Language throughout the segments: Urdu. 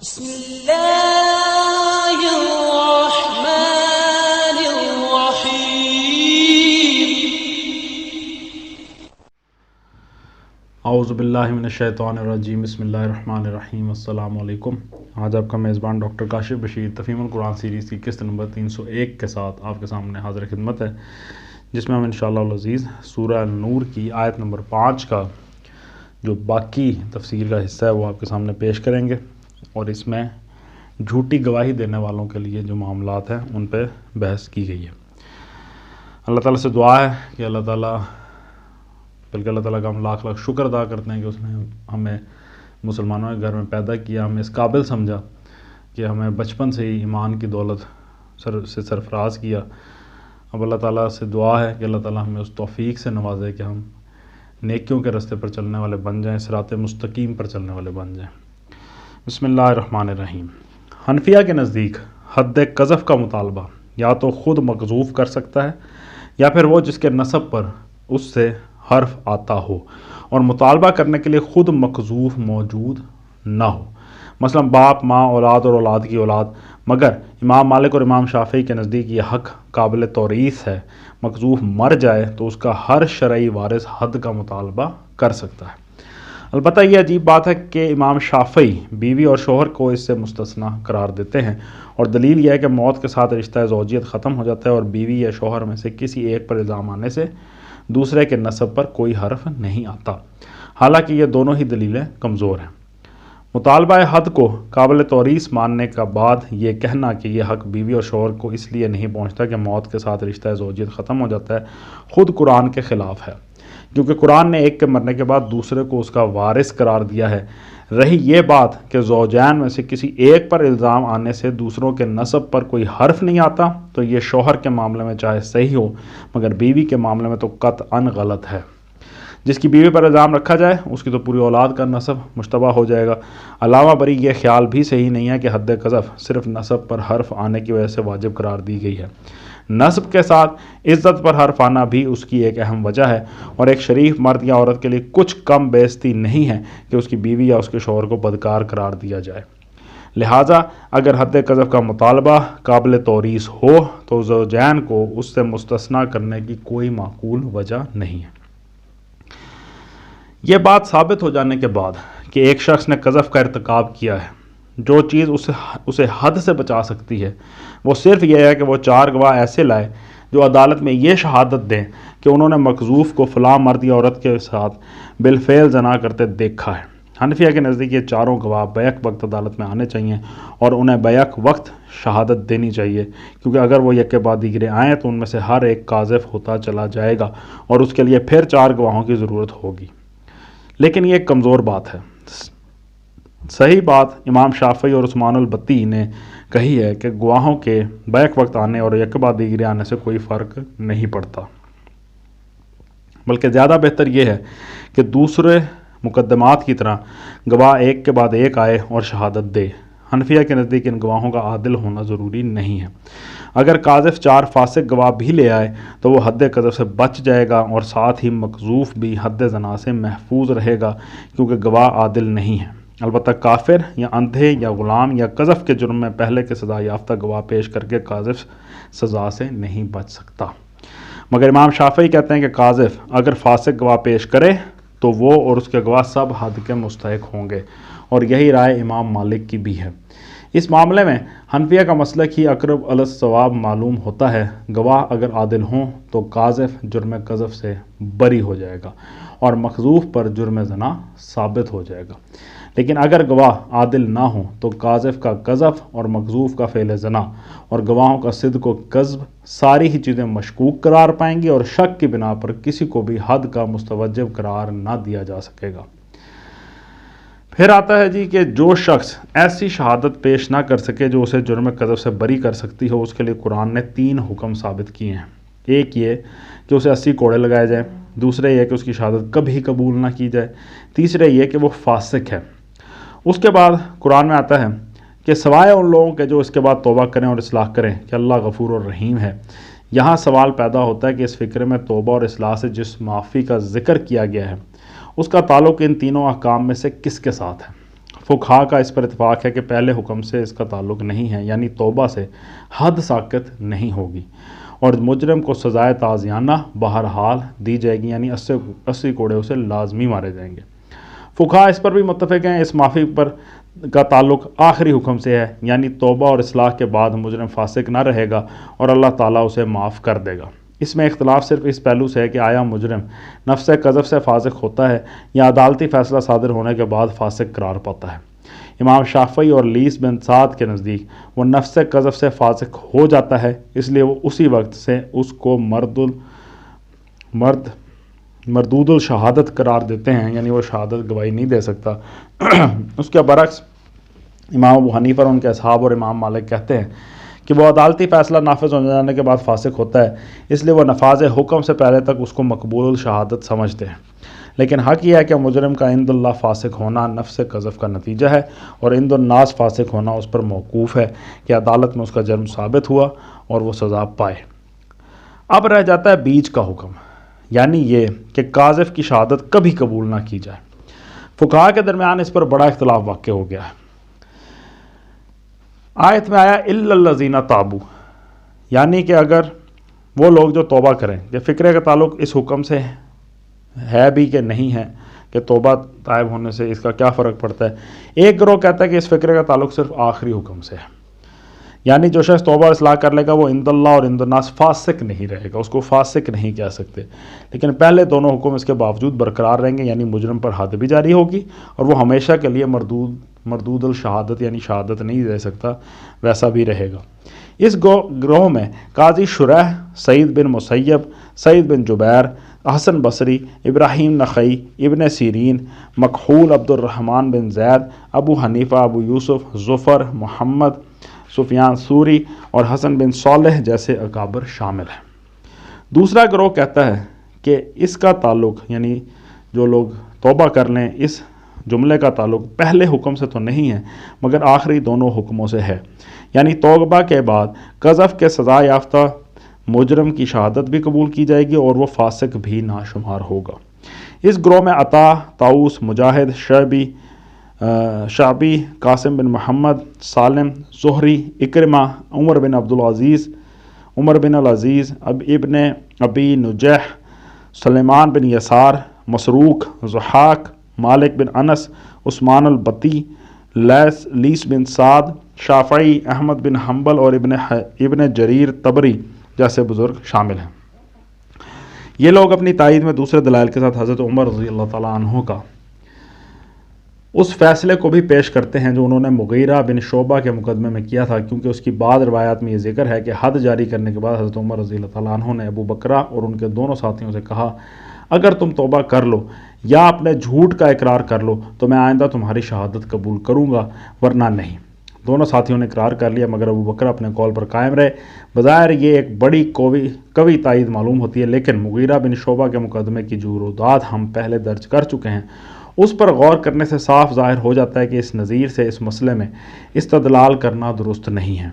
بسم اللہ الرحمن الرحیم۔ اعوذ باللہ من الشیطان الرجیم، بسم اللہ الرحمن الرحیم۔ السلام علیکم۔ آج آپ کا میزبان ڈاکٹر کاشف بشیر تفہیم القرآن سیریز کی قسط نمبر 301 کے ساتھ آپ کے سامنے حاضر خدمت ہے، جس میں ہم انشاءاللہ العزیز سورہ نور کی آیت نمبر 5 کا جو باقی تفسیر کا حصہ ہے وہ آپ کے سامنے پیش کریں گے، اور اس میں جھوٹی گواہی دینے والوں کے لیے جو معاملات ہیں ان پہ بحث کی گئی ہے۔ اللہ تعالیٰ سے دعا ہے کہ اللہ تعالیٰ کا ہم لاکھ لاکھ شکر ادا کرتے ہیں کہ اس نے ہمیں مسلمانوں کے گھر میں پیدا کیا، ہمیں اس قابل سمجھا کہ ہمیں بچپن سے ہی ایمان کی دولت سے سرفراز کیا۔ اب اللہ تعالیٰ سے دعا ہے کہ اللہ تعالیٰ ہمیں اس توفیق سے نوازے کہ ہم نیکیوں کے راستے پر چلنے والے بن جائیں، صراط مستقیم پر چلنے والے بن جائیں۔ بسم اللہ الرحمن الرحیم۔ حنفیہ کے نزدیک حد قذف کا مطالبہ یا تو خود مقذوف کر سکتا ہے یا پھر وہ جس کے نسب پر اس سے حرف آتا ہو اور مطالبہ کرنے کے لیے خود مقذوف موجود نہ ہو، مثلا باپ، ماں، اولاد اور اولاد کی اولاد، مگر امام مالک اور امام شافعی کے نزدیک یہ حق قابل توریث ہے۔ مقذوف مر جائے تو اس کا ہر شرعی وارث حد کا مطالبہ کر سکتا ہے۔ البتہ یہ عجیب بات ہے کہ امام شافعی بیوی اور شوہر کو اس سے مستثنی قرار دیتے ہیں، اور دلیل یہ ہے کہ موت کے ساتھ رشتہ زوجیت ختم ہو جاتا ہے اور بیوی یا شوہر میں سے کسی ایک پر الزام آنے سے دوسرے کے نسب پر کوئی حرف نہیں آتا، حالانکہ یہ دونوں ہی دلیلیں کمزور ہیں۔ مطالبہ حد کو قابل توریث ماننے کا بعد یہ کہنا کہ یہ حق بیوی اور شوہر کو اس لیے نہیں پہنچتا کہ موت کے ساتھ رشتہ زوجیت ختم ہو جاتا ہے، خود قرآن کے خلاف ہے، کیونکہ قرآن نے ایک کے مرنے کے بعد دوسرے کو اس کا وارث قرار دیا ہے۔ رہی یہ بات کہ زوجین میں سے کسی ایک پر الزام آنے سے دوسروں کے نسب پر کوئی حرف نہیں آتا، تو یہ شوہر کے معاملے میں چاہے صحیح ہو مگر بیوی کے معاملے میں تو قطعاً غلط ہے۔ جس کی بیوی پر الزام رکھا جائے اس کی تو پوری اولاد کا نسب مشتبہ ہو جائے گا۔ علامہ بری یہ خیال بھی صحیح نہیں ہے کہ حد قذف صرف نسب پر حرف آنے کی وجہ سے واجب قرار دی گئی ہے۔ نسب کے ساتھ عزت پر حرف آنا بھی اس کی ایک اہم وجہ ہے، اور ایک شریف مرد یا عورت کے لیے کچھ کم بیزتی نہیں ہے کہ اس کی بیوی یا اس کے شوہر کو بدکار قرار دیا جائے۔ لہٰذا اگر حد قذف کا مطالبہ قابل توریث ہو تو زوجین کو اس سے مستثنی کرنے کی کوئی معقول وجہ نہیں ہے۔ یہ بات ثابت ہو جانے کے بعد کہ ایک شخص نے قذف کا ارتکاب کیا ہے، جو چیز اسے حد سے بچا سکتی ہے وہ صرف یہ ہے کہ وہ 4 گواہ ایسے لائے جو عدالت میں یہ شہادت دیں کہ انہوں نے مقذوف کو فلاں مرد یا عورت کے ساتھ بالفعل زنا کرتے دیکھا ہے۔ حنفیہ کے نزدیک یہ 4 گواہ بیک وقت عدالت میں آنے چاہیے اور انہیں بیک وقت شہادت دینی چاہیے، کیونکہ اگر وہ یک کے بعد دیگرے آئیں تو ان میں سے ہر ایک قاذف ہوتا چلا جائے گا اور اس کے لیے پھر 4 گواہوں کی ضرورت ہوگی۔ لیکن یہ ایک کمزور بات ہے۔ صحیح بات امام شافعی اور عثمان البتی نے کہی ہے کہ گواہوں کے بیک وقت آنے اور یک بعد دیگرے آنے سے کوئی فرق نہیں پڑتا، بلکہ زیادہ بہتر یہ ہے کہ دوسرے مقدمات کی طرح گواہ ایک کے بعد ایک آئے اور شہادت دے۔ حنفیہ کے نزدیک ان گواہوں کا عادل ہونا ضروری نہیں ہے۔ اگر قاذف 4 فاسق گواہ بھی لے آئے تو وہ حد قذف سے بچ جائے گا، اور ساتھ ہی مقذوف بھی حد زنا سے محفوظ رہے گا، کیونکہ گواہ عادل نہیں ہے۔ البتہ کافر یا اندھے یا غلام یا قذف کے جرم میں پہلے کے سزا یافتہ گواہ پیش کر کے قاذف سزا سے نہیں بچ سکتا، مگر امام شافعی کہتے ہیں کہ قاذف اگر فاسق گواہ پیش کرے تو وہ اور اس کے گواہ سب حد کے مستحق ہوں گے، اور یہی رائے امام مالک کی بھی ہے۔ اس معاملے میں حنفیہ کا مسلک ہی اقرب علی الصواب معلوم ہوتا ہے۔ گواہ اگر عادل ہوں تو قاذف جرم قذف سے بری ہو جائے گا اور مقذوف پر جرم زنا ثابت ہو جائے گا، لیکن اگر گواہ عادل نہ ہوں تو قاذف کا قذف اور مقذوف کا فعل زنا اور گواہوں کا صدق و کذب ساری ہی چیزیں مشکوک قرار پائیں گی، اور شک کی بنا پر کسی کو بھی حد کا مستوجب قرار نہ دیا جا سکے گا۔ پھر آتا ہے کہ جو شخص ایسی شہادت پیش نہ کر سکے جو اسے جرم قذف سے بری کر سکتی ہو، اس کے لیے قرآن نے 3 حکم ثابت کیے ہیں۔ ایک یہ کہ اسے 80 کوڑے لگائے جائیں، دوسرے یہ کہ اس کی شہادت کبھی قبول نہ کی جائے، تیسرے یہ کہ وہ فاسق ہے۔ اس کے بعد قرآن میں آتا ہے کہ سوائے ان لوگوں کے جو اس کے بعد توبہ کریں اور اصلاح کریں کہ اللہ غفور اور رحیم ہے۔ یہاں سوال پیدا ہوتا ہے کہ اس فکر میں توبہ اور اصلاح سے جس معافی کا ذکر کیا گیا ہے اس کا تعلق ان تینوں احکام میں سے کس کے ساتھ ہے؟ فقہا کا اس پر اتفاق ہے کہ پہلے حکم سے اس کا تعلق نہیں ہے، یعنی توبہ سے حد ساقط نہیں ہوگی اور مجرم کو سزائے تعزیانہ بہرحال دی جائے گی، یعنی 80 کوڑے اسے لازمی مارے جائیں گے۔ فقہا اس پر بھی متفق ہیں، اس معافی پر کا تعلق آخری حکم سے ہے، یعنی توبہ اور اصلاح کے بعد مجرم فاسق نہ رہے گا اور اللہ تعالیٰ اسے معاف کر دے گا۔ اس میں اختلاف صرف اس پہلو سے ہے کہ آیا مجرم نفس قذف سے فاسق ہوتا ہے یا عدالتی فیصلہ صادر ہونے کے بعد فاسق قرار پاتا ہے۔ امام شافعی اور لیس بن سعد کے نزدیک وہ نفس قذف سے فاسق ہو جاتا ہے، اس لیے وہ اسی وقت سے اس کو مردود الشہادت قرار دیتے ہیں، یعنی وہ شہادت گواہی نہیں دے سکتا۔ اس کے برعکس امام ابو حنیفہ اور ان کے اصحاب اور امام مالک کہتے ہیں کہ وہ عدالتی فیصلہ نافذ ہو جانے کے بعد فاسق ہوتا ہے، اس لیے وہ نفاذ حکم سے پہلے تک اس کو مقبول الشہادت سمجھتے ہیں۔ لیکن حق یہ ہے کہ مجرم کا عند اللہ فاسق ہونا نفس قذف کا نتیجہ ہے اور عند الناس فاسق ہونا اس پر موقوف ہے کہ عدالت میں اس کا جرم ثابت ہوا اور وہ سزا پائے۔ اب رہ جاتا ہے بیچ کا حکم، یعنی یہ کہ قاذف کی شہادت کبھی قبول نہ کی جائے۔ فقہا کے درمیان اس پر بڑا اختلاف واقع ہو گیا ہے۔ آیت میں آیا الا الذین تابوا، یعنی کہ اگر وہ لوگ جو توبہ کریں، کہ فکرے کا تعلق اس حکم سے ہے بھی کہ نہیں ہے کہ توبہ طائب ہونے سے اس کا کیا فرق پڑتا ہے۔ ایک گروہ کہتا ہے کہ اس فکرے کا تعلق صرف آخری حکم سے ہے، یعنی جو شخص توبہ اور اصلاح کر لے گا وہ عند اللہ اور عند الناس فاسق نہیں رہے گا، اس کو فاسق نہیں کہہ سکتے، لیکن پہلے دونوں حکم اس کے باوجود برقرار رہیں گے، یعنی مجرم پر حد بھی جاری ہوگی اور وہ ہمیشہ کے لیے مردود الشہادت یعنی شہادت نہیں دے سکتا، ویسا بھی رہے گا۔ اس گروہ میں قاضی شریح، سعید بن مسیب، سعید بن جبیر، حسن بصری، ابراہیم نخعی، ابن سیرین، مکحول عبد الرحمن بن زید، ابو حنیفہ، ابو یوسف، ظفر، محمد، سفیان ثوری اور حسن بن صالح جیسے اکابر شامل ہیں۔ دوسرا گروہ کہتا ہے کہ اس کا تعلق، یعنی جو لوگ توبہ کر لیں، اس جملے کا تعلق پہلے حکم سے تو نہیں ہے مگر آخری دونوں حکموں سے ہے، یعنی توبہ کے بعد قذف کے سزا یافتہ مجرم کی شہادت بھی قبول کی جائے گی اور وہ فاسق بھی ناشمار ہوگا۔ اس گروہ میں عطا، طاؤس، مجاہد، شعبی، قاسم بن محمد، سالم، زہری، اکرمہ، عمر بن العزیز، ابن ابی نجیح، سلیمان بن یسار، مسروق، ضحاک، مالک بن انس، عثمان البتی، لیس بن سعد، شافعی، احمد بن حنبل اور ابن جریر طبری جیسے بزرگ شامل ہیں۔ یہ لوگ اپنی تائید میں دوسرے دلائل کے ساتھ حضرت عمر رضی اللہ تعالیٰ عنہ کا اس فیصلے کو بھی پیش کرتے ہیں جو انہوں نے مغیرہ بن شعبہ کے مقدمے میں کیا تھا، کیونکہ اس کی بعض روایات میں یہ ذکر ہے کہ حد جاری کرنے کے بعد حضرت عمر رضی اللہ تعالیٰ عنہ نے ابو بکرہ اور ان کے دونوں ساتھیوں سے کہا، اگر تم توبہ کر لو یا اپنے جھوٹ کا اقرار کر لو تو میں آئندہ تمہاری شہادت قبول کروں گا، ورنہ نہیں۔ دونوں ساتھیوں نے اقرار کر لیا مگر ابو بکر اپنے قول پر قائم رہے۔ بظاہر یہ ایک بڑی قوی تائید معلوم ہوتی ہے، لیکن مغیرہ بن شعبہ کے مقدمے کی جو رودات ہم پہلے درج کر چکے ہیں اس پر غور کرنے سے صاف ظاہر ہو جاتا ہے کہ اس نظیر سے اس مسئلے میں استدلال کرنا درست نہیں ہے۔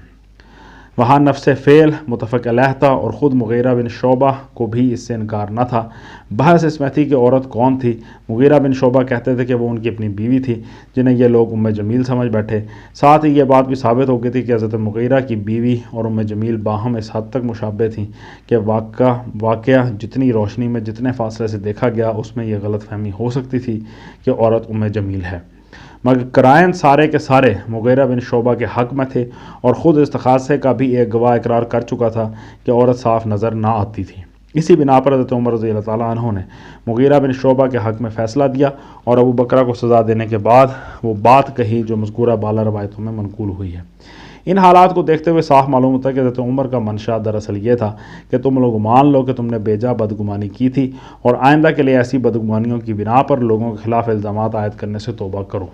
وہاں نفس فعل متفق علیہ تھا اور خود مغیرہ بن شعبہ کو بھی اس سے انکار نہ تھا۔ بحث اس میں تھی کہ عورت کون تھی۔ مغیرہ بن شعبہ کہتے تھے کہ وہ ان کی اپنی بیوی تھی جنہیں یہ لوگ ام جمیل سمجھ بیٹھے۔ ساتھ ہی یہ بات بھی ثابت ہو گئی تھی کہ حضرت مغیرہ کی بیوی اور ام جمیل باہم اس حد تک مشابہ تھیں کہ واقعہ جتنی روشنی میں جتنے فاصلے سے دیکھا گیا اس میں یہ غلط فہمی ہو سکتی تھی کہ عورت ام جمیل ہے، مگر قرائن سارے کے سارے مغیرہ بن شعبہ کے حق میں تھے اور خود استخاصے کا بھی ایک گواہ اقرار کر چکا تھا کہ عورت صاف نظر نہ آتی تھی۔ اسی بنا پر حضرت عمر رضی اللہ تعالیٰ عنہ نے مغیرہ بن شعبہ کے حق میں فیصلہ دیا اور ابو بکرہ کو سزا دینے کے بعد وہ بات کہی جو مذکورہ بالا روایتوں میں منقول ہوئی ہے۔ ان حالات کو دیکھتے ہوئے صاف معلوم ہوتا ہے کہ حضرت عمر کا منشا دراصل یہ تھا کہ تم لوگ مان لو کہ تم نے بیجا بدگمانی کی تھی اور آئندہ کے لیے ایسی بدگمانیوں کی بنا پر لوگوں کے خلاف الزامات عائد کرنے سے توبہ کرو،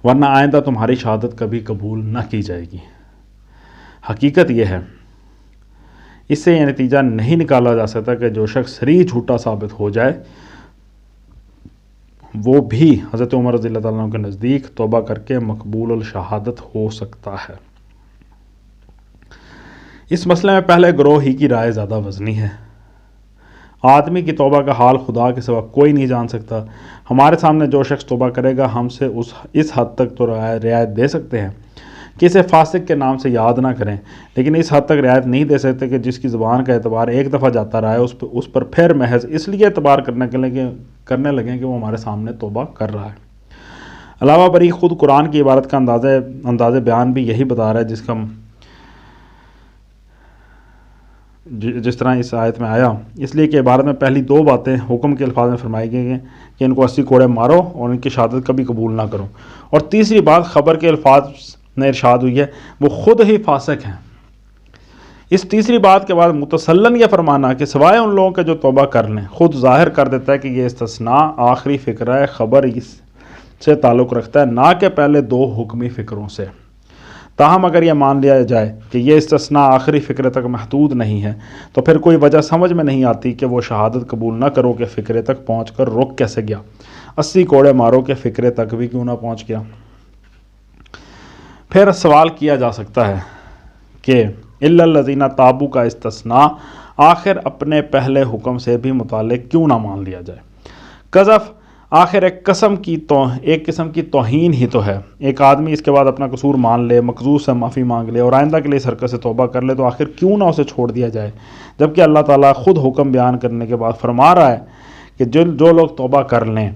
ورنہ آئندہ تمہاری شہادت کبھی قبول نہ کی جائے گی۔ حقیقت یہ ہے، اس سے یہ نتیجہ نہیں نکالا جا سکتا کہ جو شخص صریح جھوٹا ثابت ہو جائے وہ بھی حضرت عمر رضی اللہ تعالیٰ عنہ کے نزدیک توبہ کر کے مقبول الشہادت ہو سکتا ہے۔ اس مسئلے میں پہلے گروہ ہی کی رائے زیادہ وزنی ہے۔ آدمی کی توبہ کا حال خدا کے سوا کوئی نہیں جان سکتا۔ ہمارے سامنے جو شخص توبہ کرے گا ہم سے اس حد تک تو رعایت دے سکتے ہیں کہ اسے فاسق کے نام سے یاد نہ کریں، لیکن اس حد تک رعایت نہیں دے سکتے کہ جس کی زبان کا اعتبار ایک دفعہ جاتا رہا ہے اس پر پھر محض اس لیے اعتبار کرنے لگیں کہ وہ ہمارے سامنے توبہ کر رہا ہے۔ علاوہ بری خود قرآن کی عبارت کا انداز بیان بھی یہی بتا رہا ہے جس طرح اس آیت میں آیا، اس لیے کہ عبارت میں پہلی دو باتیں حکم کے الفاظ میں فرمائی گئی ہیں کہ ان کو 80 کوڑے مارو اور ان کی شہادت کبھی قبول نہ کرو، اور تیسری بات خبر کے الفاظ میں ارشاد ہوئی ہے وہ خود ہی فاسق ہیں۔ اس تیسری بات کے بعد متسلن یہ فرمانا کہ سوائے ان لوگوں کے جو توبہ کر لیں خود ظاہر کر دیتا ہے کہ یہ استثناء آخری فقرہ خبر اس سے تعلق رکھتا ہے، نہ کہ پہلے دو حکمی فکروں سے۔ تاہم اگر یہ مان لیا جائے کہ یہ استثناء آخری فکرے تک محدود نہیں ہے تو پھر کوئی وجہ سمجھ میں نہیں آتی کہ وہ شہادت قبول نہ کرو کہ فکرے تک پہنچ کر رک کیسے گیا، 80 کوڑے مارو کے فکرے تک بھی کیوں نہ پہنچ گیا۔ پھر سوال کیا جا سکتا ہے کہ الا الذین تابوا کا استثناء آخر اپنے پہلے حکم سے بھی متعلق کیوں نہ مان لیا جائے؟ قذف آخر ایک قسم کی توہین ہی تو ہے۔ ایک آدمی اس کے بعد اپنا قصور مان لے، مقذوف سے معافی مانگ لے اور آئندہ کے لیے حرکت سے توبہ کر لے تو آخر کیوں نہ اسے چھوڑ دیا جائے، جبکہ اللہ تعالیٰ خود حکم بیان کرنے کے بعد فرما رہا ہے کہ جو لوگ توبہ کر لیں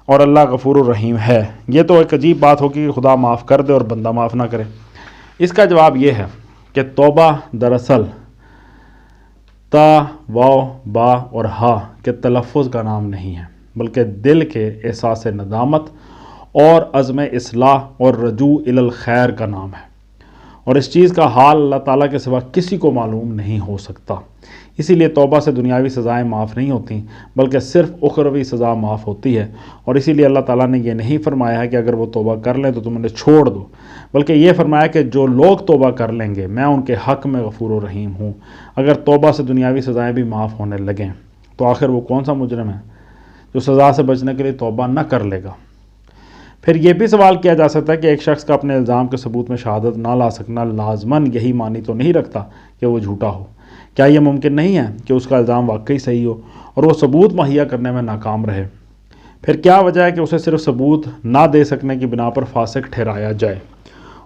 اور اللہ غفور الرحیم ہے۔ یہ تو ایک عجیب بات ہوگی کہ خدا معاف کر دے اور بندہ معاف نہ کرے۔ اس کا جواب یہ ہے کہ توبہ دراصل تا، واو، با اور ہا کے تلفظ کا نام نہیں ہے، بلکہ دل کے احساس ندامت اور عزم اصلاح اور رجوع الی الخیر کا نام ہے، اور اس چیز کا حال اللہ تعالیٰ کے سوا کسی کو معلوم نہیں ہو سکتا۔ اسی لیے توبہ سے دنیاوی سزائیں معاف نہیں ہوتیں بلکہ صرف اخروی سزا معاف ہوتی ہے، اور اسی لیے اللہ تعالیٰ نے یہ نہیں فرمایا ہے کہ اگر وہ توبہ کر لیں تو تم انہیں چھوڑ دو، بلکہ یہ فرمایا کہ جو لوگ توبہ کر لیں گے میں ان کے حق میں غفور و رحیم ہوں۔ اگر توبہ سے دنیاوی سزائیں بھی معاف ہونے لگیں تو آخر وہ کون سا مجرم ہے جو سزا سے بچنے کے لیے توبہ نہ کر لے گا؟ پھر یہ بھی سوال کیا جا سکتا ہے کہ ایک شخص کا اپنے الزام کے ثبوت میں شہادت نہ لا سکنا لازماً یہی معنی تو نہیں رکھتا کہ وہ جھوٹا ہو۔ کیا یہ ممکن نہیں ہے کہ اس کا الزام واقعی صحیح ہو اور وہ ثبوت مہیا کرنے میں ناکام رہے؟ پھر کیا وجہ ہے کہ اسے صرف ثبوت نہ دے سکنے کی بنا پر فاسق ٹھہرایا جائے،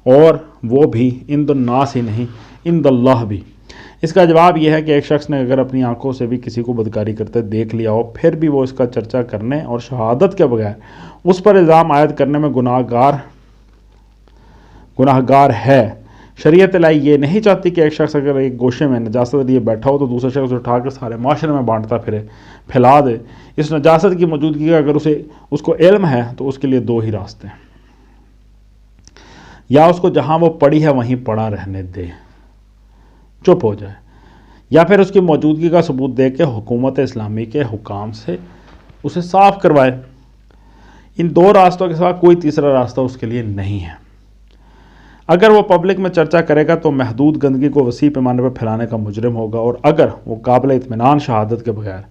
اور وہ بھی عند الناس ہی نہیں عند اللہ بھی؟ اس کا جواب یہ ہے کہ ایک شخص نے اگر اپنی آنکھوں سے بھی کسی کو بدکاری کرتے دیکھ لیا ہو پھر بھی وہ اس کا چرچا کرنے اور شہادت کے بغیر اس پر الزام عائد کرنے میں گناہ گار ہے۔ شریعت الہی یہ نہیں چاہتی کہ ایک شخص اگر ایک گوشے میں نجاست لیے بیٹھا ہو تو دوسرا شخص اٹھا کر سارے معاشرے میں بانٹتا پھیلا دے۔ اس نجاست کی موجودگی کا اگر اس کو علم ہے تو اس کے لیے دو ہی راستے ہیں، یا اس کو جہاں وہ پڑی ہے وہیں پڑا رہنے دے، چپ ہو جائے، یا پھر اس کی موجودگی کا ثبوت دے کے حکومت اسلامی کے حکام سے اسے صاف کروائے۔ ان دو راستوں کے سوا کوئی تیسرا راستہ اس کے لیے نہیں ہے۔ اگر وہ پبلک میں چرچا کرے گا تو محدود گندگی کو وسیع پیمانے پر پھیلانے کا مجرم ہوگا، اور اگر وہ قابل اطمینان شہادت کے بغیر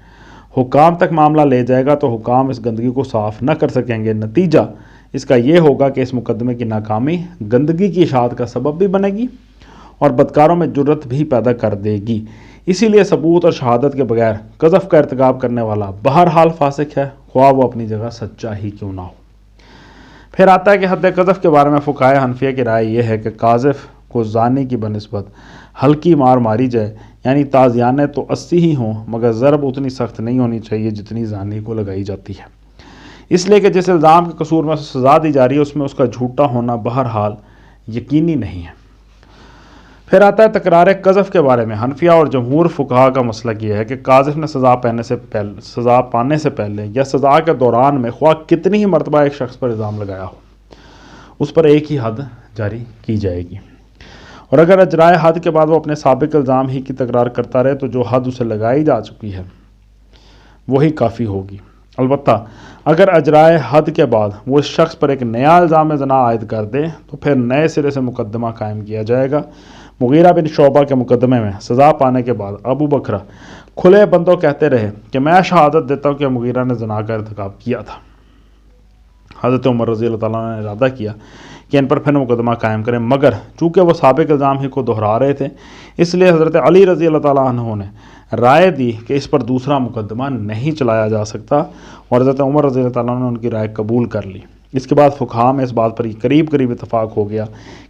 حکام تک معاملہ لے جائے گا تو حکام اس گندگی کو صاف نہ کر سکیں گے۔ نتیجہ اس کا یہ ہوگا کہ اس مقدمے کی ناکامی گندگی کی اشاعت کا سبب بھی بنے گی اور بدکاروں میں جرت بھی پیدا کر دے گی۔ اسی لیے ثبوت اور شہادت کے بغیر قذف کا ارتکاب کرنے والا بہرحال فاسق ہے، خواہ وہ اپنی جگہ سچا ہی کیوں نہ ہو۔ پھر آتا ہے کہ حد قذف کے بارے میں فقہائے حنفیہ کی رائے یہ ہے کہ قاذف کو زانی کی بنسبت ہلکی مار ماری جائے، یعنی تازیانے تو 80 ہی ہوں مگر ضرب اتنی سخت نہیں ہونی چاہیے جتنی زانی کو لگائی جاتی ہے، اس لیے کہ جس الزام کے قصور میں سزا دی جا رہی ہے اس میں اس کا جھوٹا ہونا بہرحال یقینی نہیں ہے۔ پھر آتا ہے تکرار قذف کے بارے میں حنفیہ اور جمہور فقہا کا مسلک یہ ہے کہ قاذف نے سزا پانے سے پہلے یا سزا کے دوران میں خواہ کتنی ہی مرتبہ ایک شخص پر الزام لگایا ہو اس پر ایک ہی حد جاری کی جائے گی، اور اگر اجرائے حد کے بعد وہ اپنے سابق الزام ہی کی تکرار کرتا رہے تو جو حد اسے لگائی جا چکی ہے وہی کافی ہوگی۔ البتہ اگر اجرائے حد کے بعد وہ اس شخص پر ایک نیا الزام زنا عائد کر دے تو پھر نئے سرے سے مقدمہ قائم کیا جائے گا۔ مغیرہ بن شعبہ کے مقدمے میں سزا پانے کے بعد ابو بکر کھلے بندوں کہتے رہے کہ میں شہادت دیتا ہوں کہ مغیرہ نے زنا کا ارتکاب کیا تھا۔ حضرت عمر رضی اللہ تعالیٰ نے ارادہ کیا کہ ان پر پھر مقدمہ قائم کریں، مگر چونکہ وہ سابق الزام ہی کو دہرا رہے تھے اس لیے حضرت علی رضی اللہ تعالیٰ عنہ نے رائے دی کہ اس پر دوسرا مقدمہ نہیں چلایا جا سکتا، اور حضرت عمر رضی اللہ تعالیٰ عنہ نے ان کی رائے قبول کر لی۔ اس کے بعد فقہا میں اس بات پر قریب اتفاق ہو گیا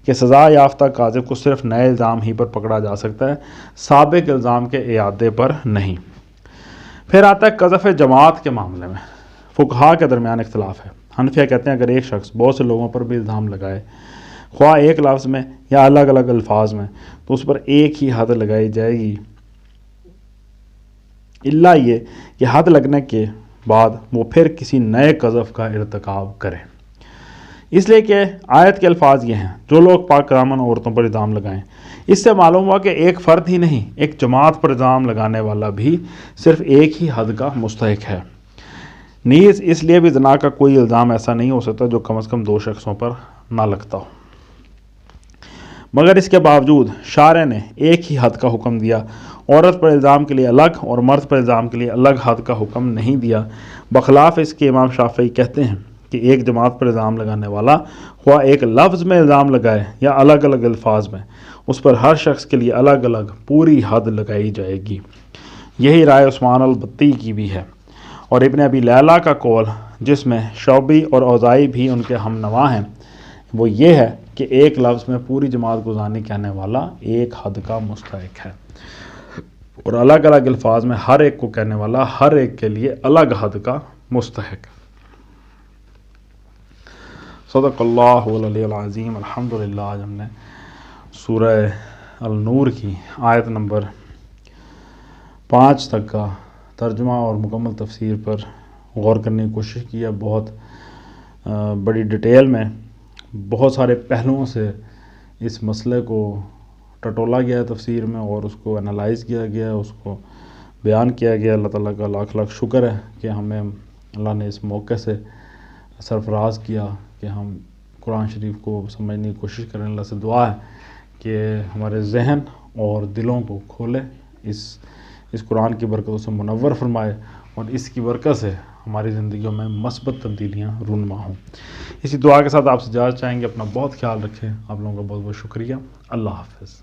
کہ سزا یافتہ قاذف کو صرف نئے الزام ہی پر پکڑا جا سکتا ہے، سابق الزام کے اعادے پر نہیں۔ پھر آتا ہے قذف جماعت کے معاملے میں فقہا کے درمیان اختلاف ہے۔ حنفیہ کہتے ہیں اگر ایک شخص بہت سے لوگوں پر بھی الزام لگائے، خواہ ایک لفظ میں یا الگ الگ الفاظ میں، تو اس پر ایک ہی حد لگائی جائے گی، الا یہ کہ حد لگنے کے بعد وہ پھر کسی نئے قذف کا ارتکاب کرے، اس لیے کہ آیت کے الفاظ یہ ہیں جو لوگ پاک دامن عورتوں پر الزام لگائیں۔ اس سے معلوم ہوا کہ ایک فرد ہی نہیں، ایک جماعت پر الزام لگانے والا بھی صرف ایک ہی حد کا مستحق ہے۔ نیز اس لیے بھی زنا کا کوئی الزام ایسا نہیں ہو سکتا جو کم از کم دو شخصوں پر نہ لگتا ہو۔ مگر اس کے باوجود شارع نے ایک ہی حد کا حکم دیا، عورت پر الزام کے لیے الگ اور مرد پر الزام کے لیے الگ حد کا حکم نہیں دیا۔ بخلاف اس کے امام شافعی کہتے ہیں کہ ایک جماعت پر الزام لگانے والا خواہ ایک لفظ میں الزام لگائے یا الگ الگ الفاظ میں، اس پر ہر شخص کے لیے الگ الگ پوری حد لگائی جائے گی۔ یہی رائے عثمان البتی کی بھی ہے، اور ابن ابی لیلہ کا قول جس میں شعبی اور اوزاعی بھی ان کے ہم نوا ہیں وہ یہ ہے کہ ایک لفظ میں پوری جماعت کو زانی کہنے والا ایک حد کا مستحق ہے، اور الگ الگ الفاظ میں ہر ایک کو کہنے والا ہر ایک کے لیے الگ حد کا مستحق۔ صدق اللہ العلی العظیم۔ الحمدللہ آج ہم نے سورہ النور کی آیت نمبر 5 تک کا ترجمہ اور مکمل تفسیر پر غور کرنے کی کوشش کی ہے۔ بہت بڑی ڈیٹیل میں بہت سارے پہلوؤں سے اس مسئلے کو ٹٹولا گیا ہے تفسیر میں، اور اس کو انالائز کیا گیا ہے، اس کو بیان کیا گیا۔ اللہ تعالیٰ کا لاکھ لاکھ شکر ہے کہ ہمیں اللہ نے اس موقع سے سرفراز کیا کہ ہم قرآن شریف کو سمجھنے کی کوشش کریں۔ اللہ سے دعا ہے کہ ہمارے ذہن اور دلوں کو کھولے، اس قرآن کی برکتوں سے منور فرمائے، اور اس کی برکت سے ہماری زندگیوں میں مثبت تبدیلیاں رونما ہوں۔ اسی دعا کے ساتھ آپ سے اجازت چاہیں گے۔ اپنا بہت خیال رکھیں۔ آپ لوگوں کا بہت بہت شکریہ۔ اللہ حافظ۔